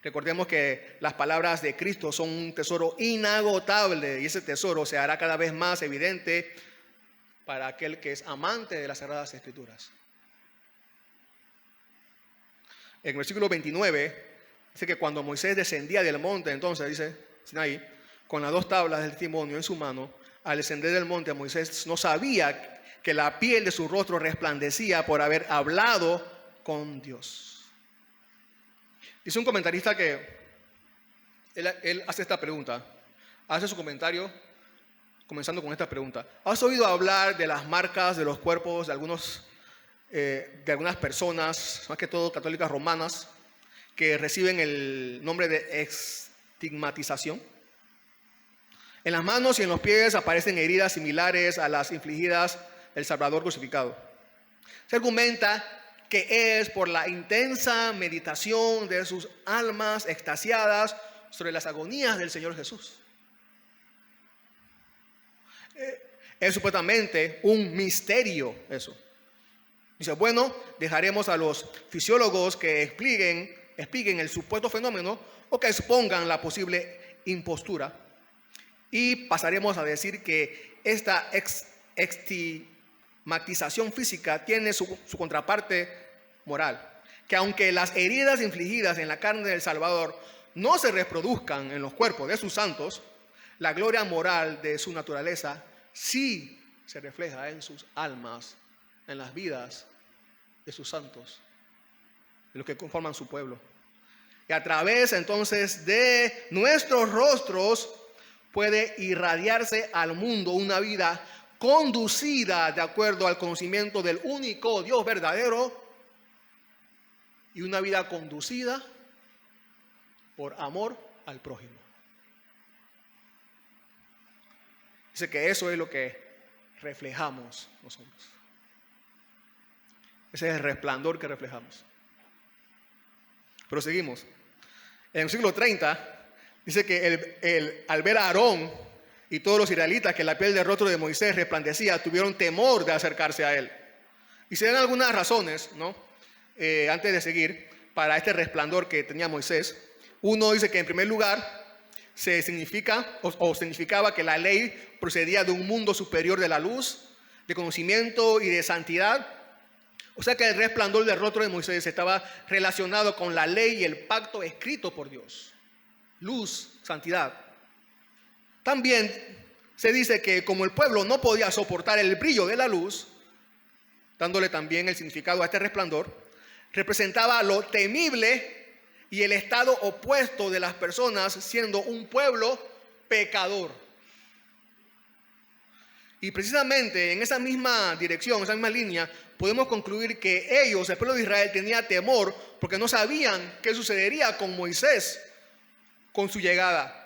Recordemos que las palabras de Cristo son un tesoro inagotable y ese tesoro se hará cada vez más evidente para aquel que es amante de las Sagradas Escrituras. En el versículo 29, Dice que cuando Moisés descendía del monte, entonces, dice Sinaí, con las 2 tablas del testimonio en su mano, al descender del monte, Moisés no sabía que la piel de su rostro resplandecía por haber hablado con Dios. Dice un comentarista que él hace esta pregunta, hace su comentario comenzando con esta pregunta. ¿Has oído hablar de las marcas de los cuerpos de algunas personas, más que todo católicas romanas, que reciben el nombre de estigmatización? En las manos y en los pies aparecen heridas similares a las infligidas el Salvador crucificado. Se argumenta que es por la intensa meditación de sus almas extasiadas sobre las agonías del Señor Jesús. Es supuestamente un misterio eso. Dice, bueno, dejaremos a los fisiólogos que expliquen el supuesto fenómeno o que expongan la posible impostura. Y pasaremos a decir que esta estigmatización física tiene su contraparte moral. Que aunque las heridas infligidas en la carne del Salvador no se reproduzcan en los cuerpos de sus santos, la gloria moral de su naturaleza sí se refleja en sus almas, en las vidas de sus santos, de los que conforman su pueblo. Y a través entonces de nuestros rostros puede irradiarse al mundo una vida conducida de acuerdo al conocimiento del único Dios verdadero y una vida conducida por amor al prójimo. Dice que eso es lo que reflejamos nosotros. Ese es el resplandor que reflejamos. Pero seguimos. En el siglo 30 dice que al ver a Aarón y todos los israelitas que la piel del rostro de Moisés resplandecía, tuvieron temor de acercarse a él. Y se dan algunas razones, ¿no? Antes de seguir, para este resplandor que tenía Moisés. Uno dice que en primer lugar significaba que la ley procedía de un mundo superior de la luz, de conocimiento y de santidad. O sea que el resplandor del rostro de Moisés estaba relacionado con la ley y el pacto escrito por Dios. Luz, santidad. También se dice que como el pueblo no podía soportar el brillo de la luz, dándole también el significado a este resplandor, representaba lo temible y el estado opuesto de las personas, siendo un pueblo pecador. Y precisamente en esa misma dirección, esa misma línea, podemos concluir que ellos, el pueblo de Israel, tenía temor porque no sabían qué sucedería con Moisés con su llegada.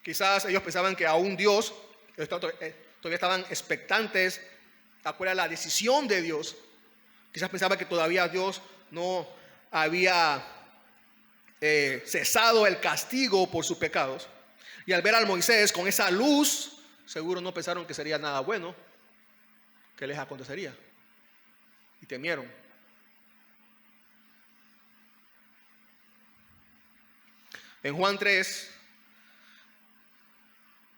Quizás ellos pensaban que aún Dios, todavía estaban expectantes a cuál era la decisión de Dios. Quizás pensaban que todavía Dios no había cesado el castigo por sus pecados. Y al ver a Moisés con esa luz, seguro no pensaron que sería nada bueno que les acontecería. Y temieron. En Juan 3,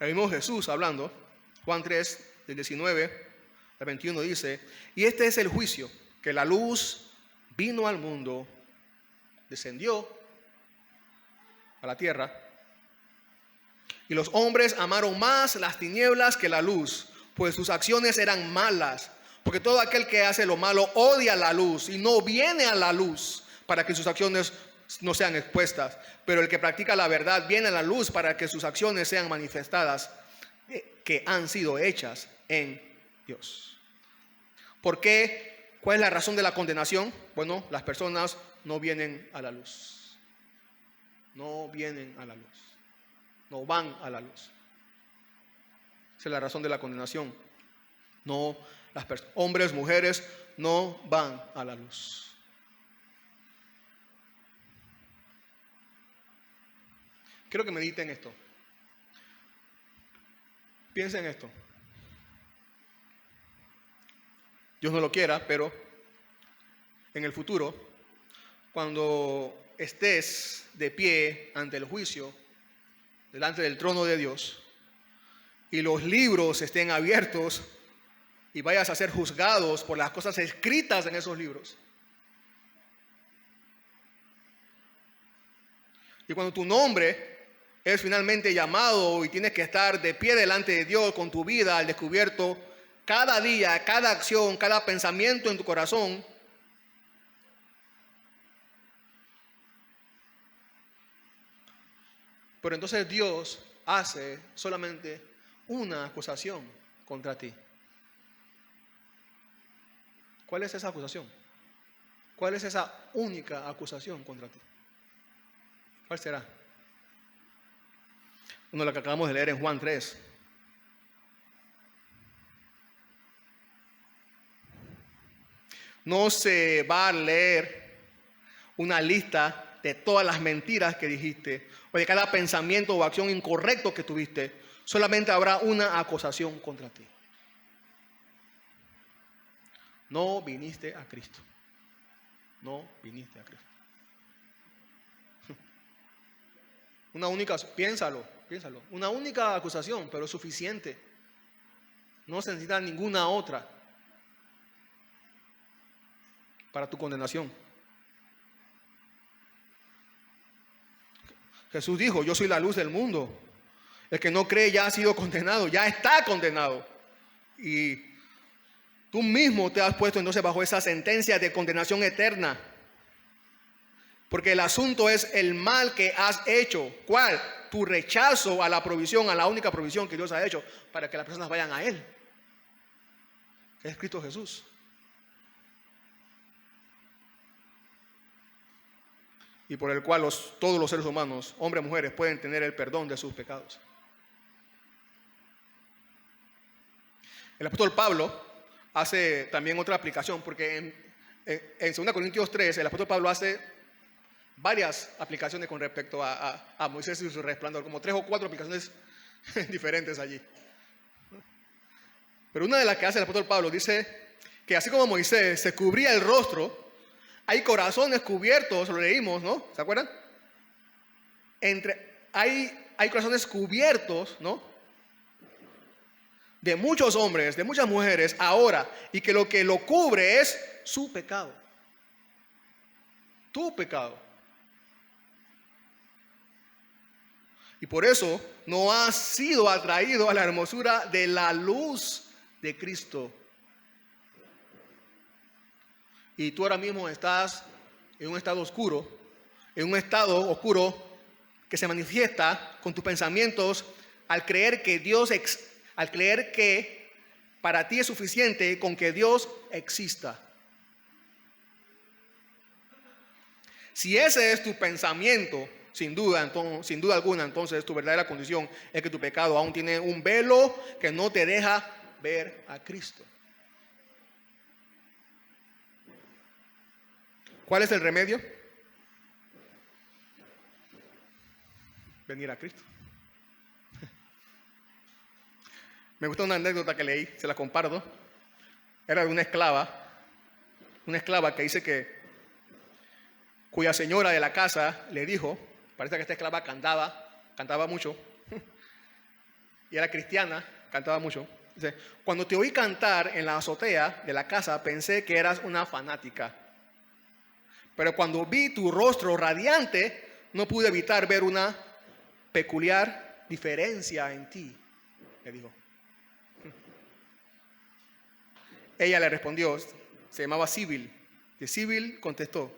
el mismo Jesús hablando, Juan 3, del 19 al 21 dice, y este es el juicio, que la luz vino al mundo, descendió a la tierra, y los hombres amaron más las tinieblas que la luz, pues sus acciones eran malas, porque todo aquel que hace lo malo odia la luz y no viene a la luz para que sus acciones no sean expuestas, pero el que practica la verdad viene a la luz para que sus acciones sean manifestadas, que han sido hechas en Dios. ¿Por qué? ¿Cuál es la razón de la condenación? Bueno, las personas no vienen a la luz. No vienen a la luz. No van a la luz. Esa es la razón de la condenación. No, hombres, mujeres no van a la luz. Quiero que mediten esto. Piensen en esto. Dios no lo quiera, pero en el futuro, cuando estés de pie ante el juicio, delante del trono de Dios, y los libros estén abiertos y vayas a ser juzgados por las cosas escritas en esos libros. Y cuando tu nombre es finalmente llamado y tienes que estar de pie delante de Dios con tu vida al descubierto, cada día, cada acción, cada pensamiento en tu corazón, pero entonces Dios hace solamente una acusación contra ti. ¿Cuál es esa acusación? ¿Cuál es esa única acusación contra ti? ¿Cuál será? Uno, la que acabamos de leer en Juan 3. No se va a leer una lista de todas las mentiras que dijiste o de cada pensamiento o acción incorrecto que tuviste. Solamente habrá una acusación contra ti. No viniste a Cristo. No viniste a Cristo. Una única, piénsalo. Una única acusación, pero es suficiente. No se necesita ninguna otra para tu condenación. Jesús dijo, yo soy la luz del mundo. El que no cree ya ha sido condenado, ya está condenado. Y tú mismo te has puesto entonces bajo esa sentencia de condenación eterna. Porque el asunto es el mal que has hecho. ¿Cuál? Tu rechazo a la provisión, a la única provisión que Dios ha hecho para que las personas vayan a Él. Que es Cristo Jesús. Y por el cual todos los seres humanos, hombres y mujeres, pueden tener el perdón de sus pecados. El apóstol Pablo hace también otra aplicación, porque en 2 Corintios 3, el apóstol Pablo hace varias aplicaciones con respecto a Moisés y su resplandor, como 3 o 4 aplicaciones diferentes allí. Pero una de las que hace el apóstol Pablo dice que así como Moisés se cubría el rostro, hay corazones cubiertos, lo leímos, ¿no? ¿Se acuerdan? Hay corazones cubiertos, ¿no? De muchos hombres, de muchas mujeres ahora, y que lo cubre es su pecado. Tu pecado. Y por eso no has sido atraído a la hermosura de la luz de Cristo. Y tú ahora mismo estás en un estado oscuro, que se manifiesta con tus pensamientos al creer que para ti es suficiente con que Dios exista. Si ese es tu pensamiento, sin duda alguna, entonces tu verdadera condición es que tu pecado aún tiene un velo que no te deja ver a Cristo. ¿Cuál es el remedio? Venir a Cristo. Me gusta una anécdota que leí, se la comparto. Era de una esclava que dice cuya señora de la casa le dijo, parece que esta esclava cantaba mucho, y era cristiana, cantaba mucho. Dice, cuando te oí cantar en la azotea de la casa, pensé que eras una fanática. Pero cuando vi tu rostro radiante, no pude evitar ver una peculiar diferencia en ti, le dijo. Ella le respondió, se llamaba Sibyl. Y Sibyl contestó,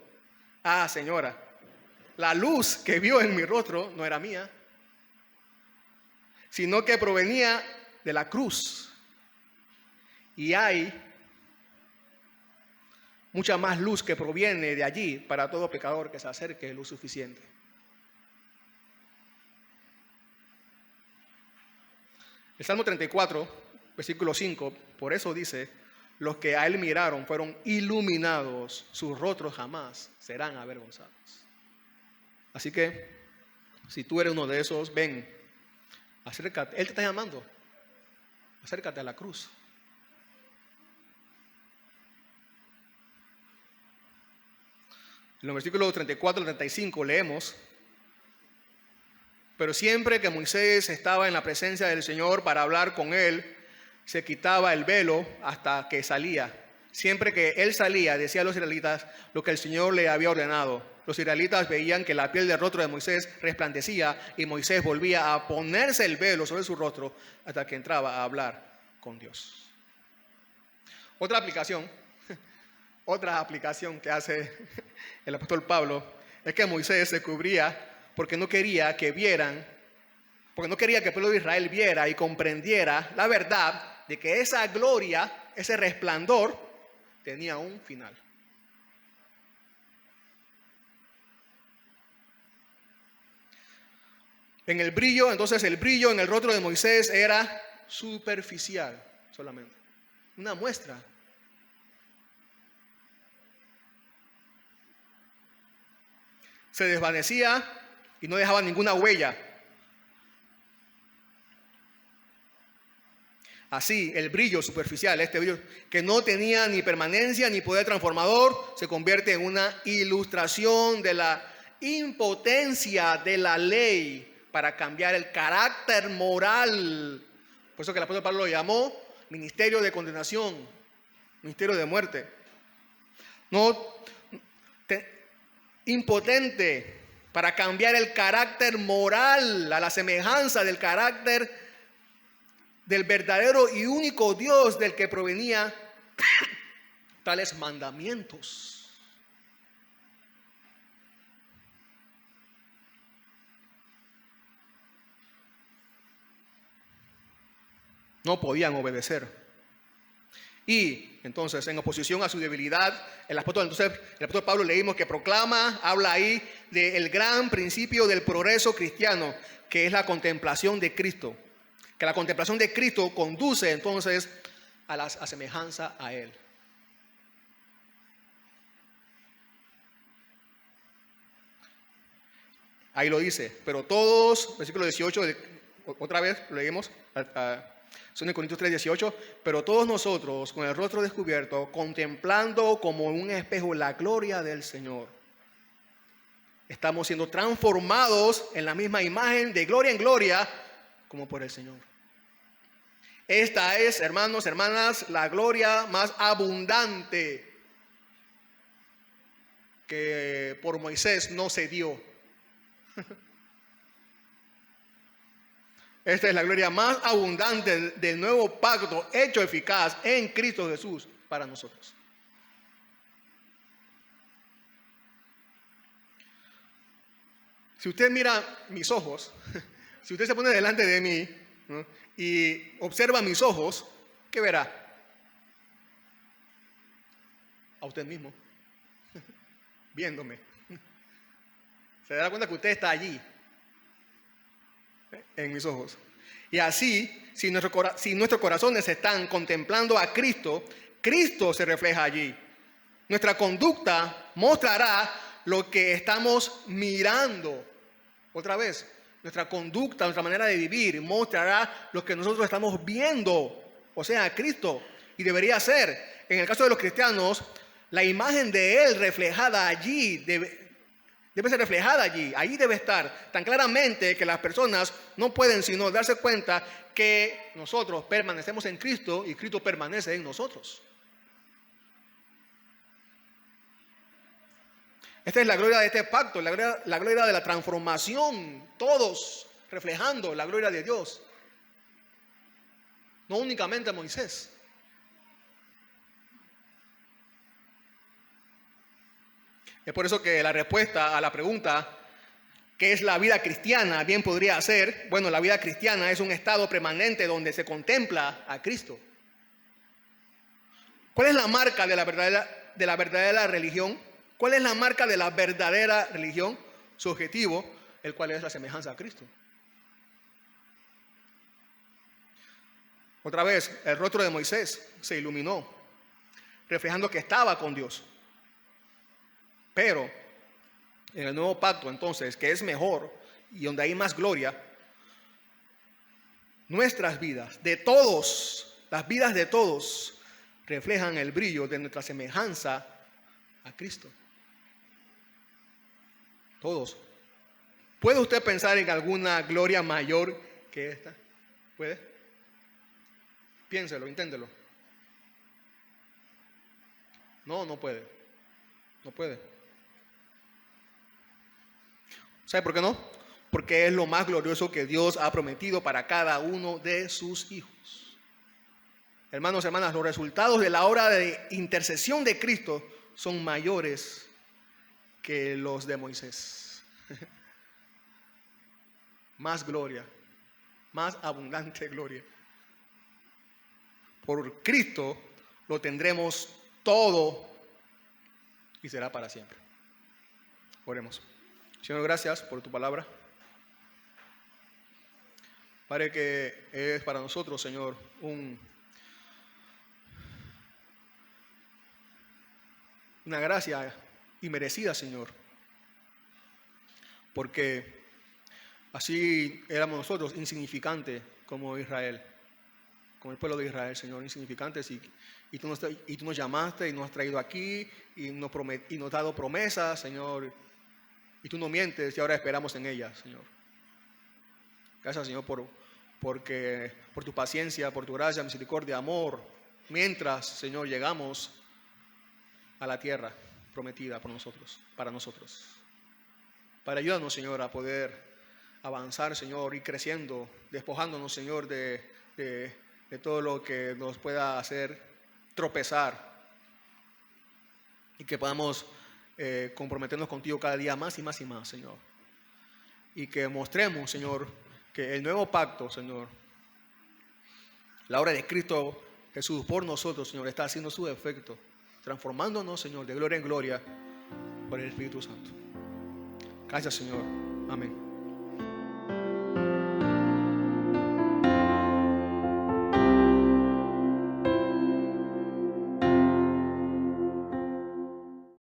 ah, señora, la luz que vio en mi rostro no era mía, sino que provenía de la cruz. Y hay mucha más luz que proviene de allí para todo pecador que se acerque lo suficiente. El Salmo 34, versículo 5, por eso dice, los que a él miraron fueron iluminados, sus rostros jamás serán avergonzados. Así que, si tú eres uno de esos, ven, acércate, él te está llamando, acércate a la cruz. En los versículos 34 al 35 leemos, pero siempre que Moisés estaba en la presencia del Señor para hablar con él, se quitaba el velo hasta que salía. Siempre que él salía, decía a los israelitas lo que el Señor le había ordenado. Los israelitas veían que la piel del rostro de Moisés resplandecía y Moisés volvía a ponerse el velo sobre su rostro hasta que entraba a hablar con Dios. Otra aplicación que hace el apóstol Pablo es que Moisés se cubría porque no quería que vieran, porque no quería que el pueblo de Israel viera y comprendiera la verdad de que esa gloria, ese resplandor, tenía un final. Entonces el brillo en el rostro de Moisés era superficial solamente, una muestra. Se desvanecía y no dejaba ninguna huella. Así, el brillo superficial, este brillo que no tenía ni permanencia ni poder transformador, se convierte en una ilustración de la impotencia de la ley para cambiar el carácter moral. Por eso que el apóstol Pablo lo llamó ministerio de condenación, ministerio de muerte. Impotente para cambiar el carácter moral a la semejanza del carácter del verdadero y único Dios del que provenía tales mandamientos. No podían obedecer. Y entonces, en oposición a su debilidad, el apóstol Pablo leímos que habla ahí del gran principio del progreso cristiano, que es la contemplación de Cristo. Que la contemplación de Cristo conduce entonces a la semejanza a Él. Ahí lo dice, pero todos, versículo 18, otra vez lo leímos, son en Corintios 3, 18, pero todos nosotros con el rostro descubierto, contemplando como en un espejo la gloria del Señor, estamos siendo transformados en la misma imagen de gloria en gloria como por el Señor. Esta es, hermanos, hermanas, la gloria más abundante que por Moisés no se dio. Esta es la gloria más abundante del nuevo pacto hecho eficaz en Cristo Jesús para nosotros. Si usted mira mis ojos, si usted se pone delante de mí, ¿no?, y observa mis ojos, ¿qué verá? A usted mismo, viéndome. Se dará cuenta que usted está allí, en mis ojos. Y así, si nuestros corazones están contemplando a Cristo, Cristo se refleja allí. Nuestra conducta mostrará lo que estamos mirando. Otra vez, nuestra conducta, nuestra manera de vivir mostrará lo que nosotros estamos viendo, o sea, a Cristo. Y debería ser, en el caso de los cristianos, la imagen de Él reflejada allí, debe ser reflejada allí, ahí debe estar tan claramente que las personas no pueden sino darse cuenta que nosotros permanecemos en Cristo y Cristo permanece en nosotros. Esta es la gloria de este pacto, la gloria de la transformación, todos reflejando la gloria de Dios. No únicamente Moisés. Es por eso que la respuesta a la pregunta, ¿qué es la vida cristiana?, bien podría ser, bueno, la vida cristiana es un estado permanente donde se contempla a Cristo. ¿Cuál es la marca de la verdadera religión? ¿Cuál es la marca de la verdadera religión? Su objetivo, el cual es la semejanza a Cristo. Otra vez, el rostro de Moisés se iluminó, reflejando que estaba con Dios. Pero en el nuevo pacto, entonces, que es mejor y donde hay más gloria, nuestras vidas, de todos, las vidas de todos, reflejan el brillo de nuestra semejanza a Cristo. Todos. ¿Puede usted pensar en alguna gloria mayor que esta? ¿Puede? Piénselo, inténtelo. No, no puede. No puede. ¿Sabe por qué no? Porque es lo más glorioso que Dios ha prometido para cada uno de sus hijos. Hermanos, hermanas, los resultados de la obra de intercesión de Cristo son mayores que los de Moisés. Más gloria, más abundante gloria. Por Cristo lo tendremos todo y será para siempre. Oremos. Señor, gracias por tu palabra. Padre, que es para nosotros, Señor, una gracia inmerecida, Señor, porque así éramos nosotros insignificantes como Israel, como el pueblo de Israel, Señor, insignificantes, y tú nos llamaste y nos has traído aquí y nos has dado promesas, Señor, y tú no mientes y ahora esperamos en ellas, Señor. Gracias, Señor, por tu paciencia, por tu gracia, misericordia, amor, mientras, Señor, llegamos a la tierra prometida por nosotros, para nosotros. Para ayudarnos, Señor, a poder avanzar, Señor, y creciendo, despojándonos, Señor, de todo lo que nos pueda hacer tropezar y que podamos comprometernos contigo cada día más y más y más, Señor. Y que mostremos, Señor, que el nuevo pacto, Señor, la obra de Cristo Jesús por nosotros, Señor, está haciendo su efecto, transformándonos, Señor, de gloria en gloria por el Espíritu Santo. Gracias, Señor. Amén.